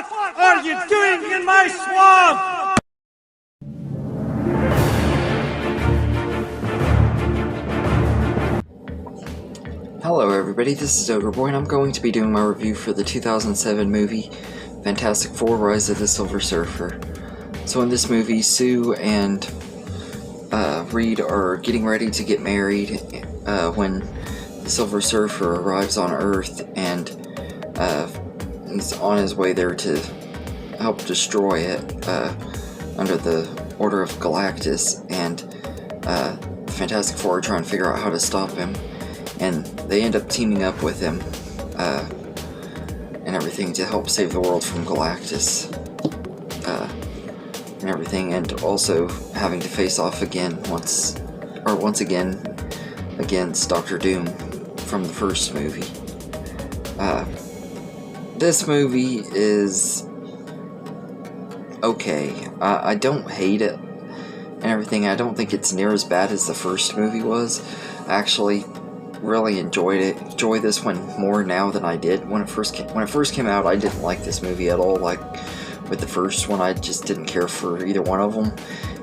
What are you doing in my swamp? Hello everybody, this is Ogre Boy and I'm going to be doing my review for the 2007 movie Fantastic Four: Rise of the Silver Surfer. So in this movie, Sue and Reed are getting ready to get married when the Silver Surfer arrives on Earth, and he's on his way there to help destroy it under the order of Galactus, and the Fantastic Four are trying to figure out how to stop him. And they end up teaming up with him and everything to help save the world from Galactus and everything, and also having to face off again once again against Dr. Doom from the first movie. This movie is okay. I don't hate it and everything. I don't think it's near as bad as the first movie was. Actually, really enjoy this one more now than I did when it first came out. I didn't like this movie at all. Like with the first one, I just didn't care for either one of them,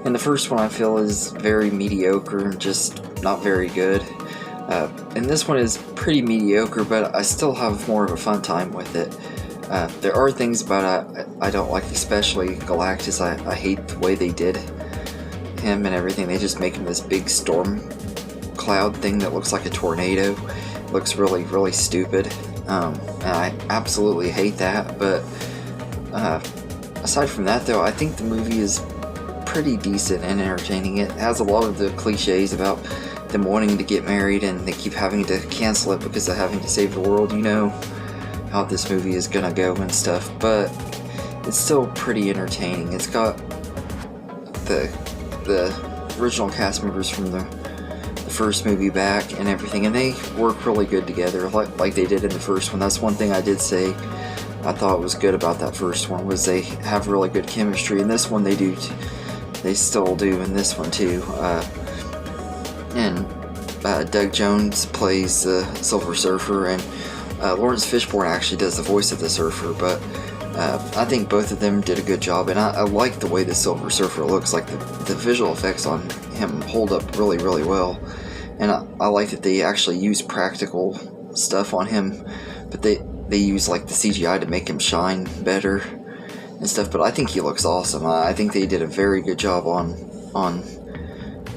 and the first one I feel is very mediocre and just not very good, and this one is pretty mediocre, but I still have more of a fun time with it. There are things about it I don't like, especially Galactus. I hate the way they did him and everything. They just make him this big storm cloud thing that looks like a tornado. It looks really, really stupid, and I absolutely hate that. But aside from that, though, I think the movie is pretty decent and entertaining. It has a lot of the cliches about them wanting to get married and they keep having to cancel it because they're having to save the world. You know how this movie is gonna go and stuff, but it's still pretty entertaining. It's got the original cast members from the first movie back and everything, and they work really good together like they did in the first one. That's one thing I did say I thought was good about that first one, was they have really good chemistry. In this one they still do in this one too. And Doug Jones plays the Silver Surfer, and Lawrence Fishburne actually does the voice of the Surfer, but I think both of them did a good job, and I like the way the Silver Surfer looks. Like the visual effects on him hold up really, really well, and I like that they actually use practical stuff on him, but they use like the CGI to make him shine better and stuff. But I think he looks awesome. I think they did a very good job on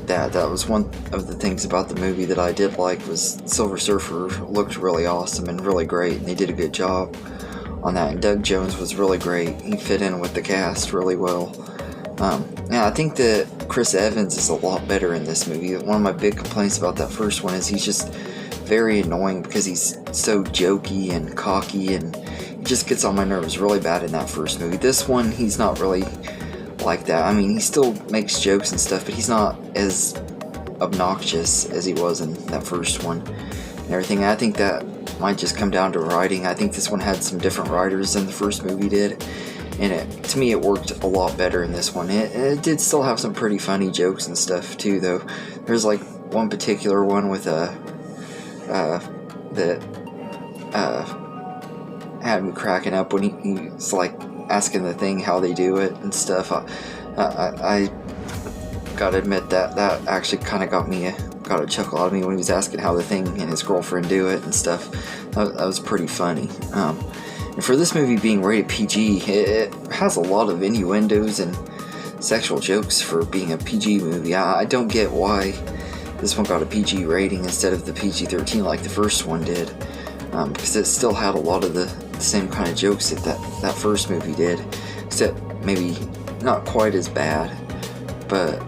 that. That was one of the things about the movie that I did like, was Silver Surfer looked really awesome and really great, and they did a good job on that. And Doug Jones was really great. He fit in with the cast really well. Now I think that Chris Evans is a lot better in this movie. One of my big complaints about that first one is he's just very annoying because he's so jokey and cocky, and he just gets on my nerves really bad in that first movie. This one, he's not really like that. I mean, he still makes jokes and stuff, but he's not as obnoxious as he was in that first one and everything. I think that might just come down to writing. I think this one had some different writers than the first movie did, and to me it worked a lot better in this one. It did still have some pretty funny jokes and stuff too, though. There's like one particular one with that had me cracking up when he's like asking the Thing how they do it and stuff. I gotta admit that actually kind of got a chuckle out of me when he was asking how the Thing and his girlfriend do it and stuff. That was pretty funny. And for this movie being rated PG, it has a lot of innuendos and sexual jokes for being a PG movie. I don't get why this one got a PG rating instead of the PG-13 like the first one did, because it still had a lot of the same kind of jokes that first movie did, except maybe not quite as bad. But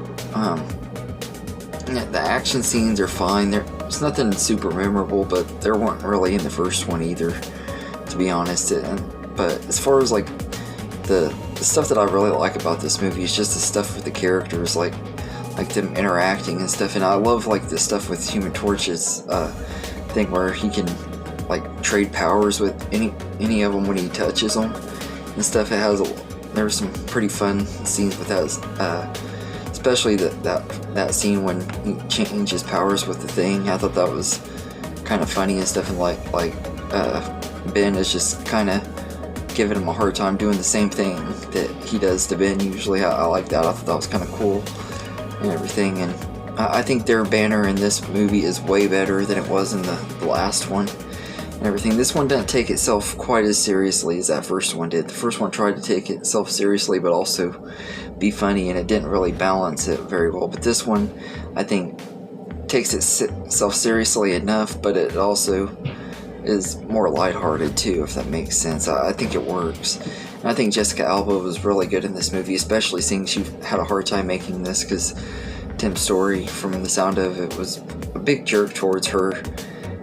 the action scenes are fine. There's nothing super memorable, but there weren't really in the first one either, to be honest. But as far as like the stuff that I really like about this movie is just the stuff with the characters, like them interacting and stuff. And I love like the stuff with Human Torch's thing where he can like trade powers with any of them when he touches them and stuff. There were some pretty fun scenes with that, especially that scene when he changes powers with the Thing. I thought that was kind of funny and stuff, and like Ben is just kind of giving him a hard time doing the same thing that he does to Ben usually. I like that. I thought that was kind of cool and everything. And I think their banner in this movie is way better than it was in the last one and everything. This one doesn't take itself quite as seriously as that first one did. The first one tried to take itself seriously but also be funny, and it didn't really balance it very well. But this one, I think, takes itself seriously enough, but it also is more lighthearted too, if that makes sense. I think it works. And I think Jessica Alba was really good in this movie, especially seeing she had a hard time making this because Tim Story, from the sound of it, was a big jerk towards her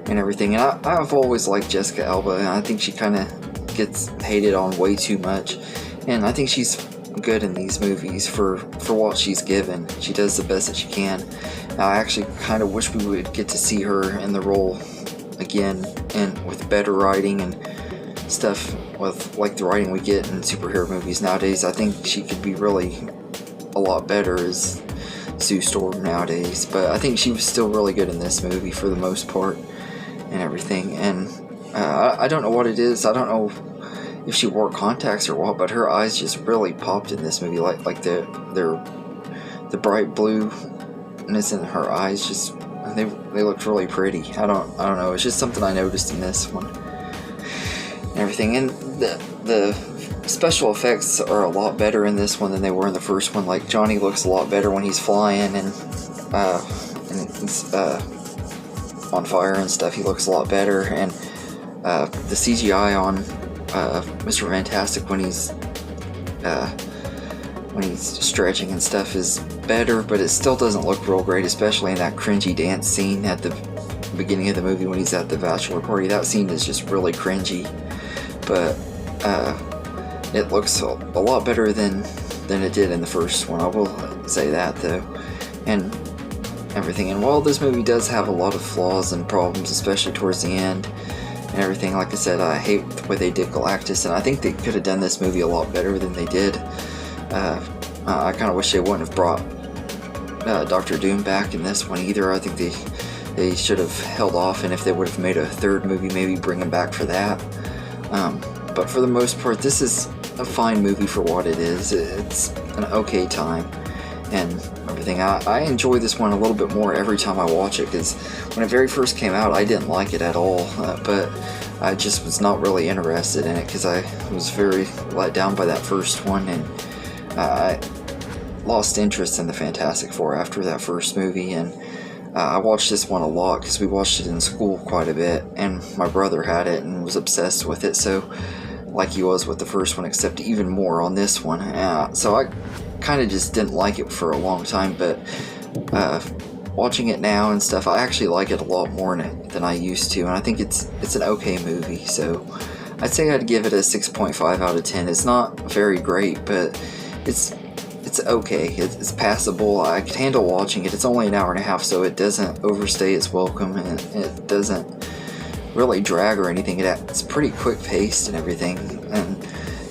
and everything. And I've always liked Jessica Alba, and I think she kind of gets hated on way too much. And I think she's good in these movies for what she's given. She does the best that she can. I actually kind of wish we would get to see her in the role again, and with better writing and stuff, with like the writing we get in superhero movies nowadays. I think she could be really a lot better as Sue Storm nowadays, but I think she was still really good in this movie for the most part and everything. And I don't know what it is. I don't know if she wore contacts or what, but her eyes just really popped in this movie, like the bright blueness in her eyes. Just they looked really pretty. I don't know. It's just something I noticed in this one and everything. And the special effects are a lot better in this one than they were in the first one. Like, Johnny looks a lot better when he's flying and he's on fire and stuff. He looks a lot better. And the CGI on Mr. Fantastic when he's stretching and stuff is better, but it still doesn't look real great, especially in that cringy dance scene at the beginning of the movie when he's at the bachelor party. That scene is just really cringy, but it looks a lot better than it did in the first one. I will say that, though, and everything. And while this movie does have a lot of flaws and problems, especially towards the end and everything, like I said, I hate the way they did Galactus, and I think they could have done this movie a lot better than they did. I kind of wish they wouldn't have brought Doctor Doom back in this one either. I think they should have held off, and if they would have made a third movie, maybe bring him back for that. But for the most part, this is a fine movie for what it is. It's an okay time and everything. I enjoy this one a little bit more every time I watch it, because when it very first came out, I didn't like it at all, but I just was not really interested in it because I was very let down by that first one, and I lost interest in the Fantastic Four after that first movie. And I watched this one a lot because we watched it in school quite a bit, and my brother had it and was obsessed with it, so like he was with the first one, except even more on this one. So I kind of just didn't like it for a long time, but watching it now and stuff, I actually like it a lot more than I used to, and I think it's an okay movie. So I'd say I'd give it a 6.5 out of 10. It's not very great, but it's okay. It's passable. I could handle watching it. It's only an hour and a half, so it doesn't overstay its welcome, and it doesn't really drag or anything. It's pretty quick paced and everything, and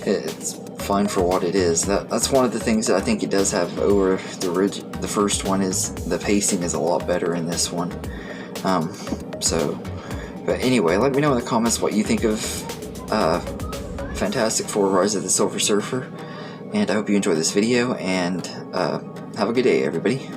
it's fine for what it is. That's one of the things that I think it does have over the first one, is the pacing is a lot better in this one. But anyway, let me know in the comments what you think of Fantastic Four: Rise of the Silver Surfer, and I hope you enjoy this video, and have a good day, everybody.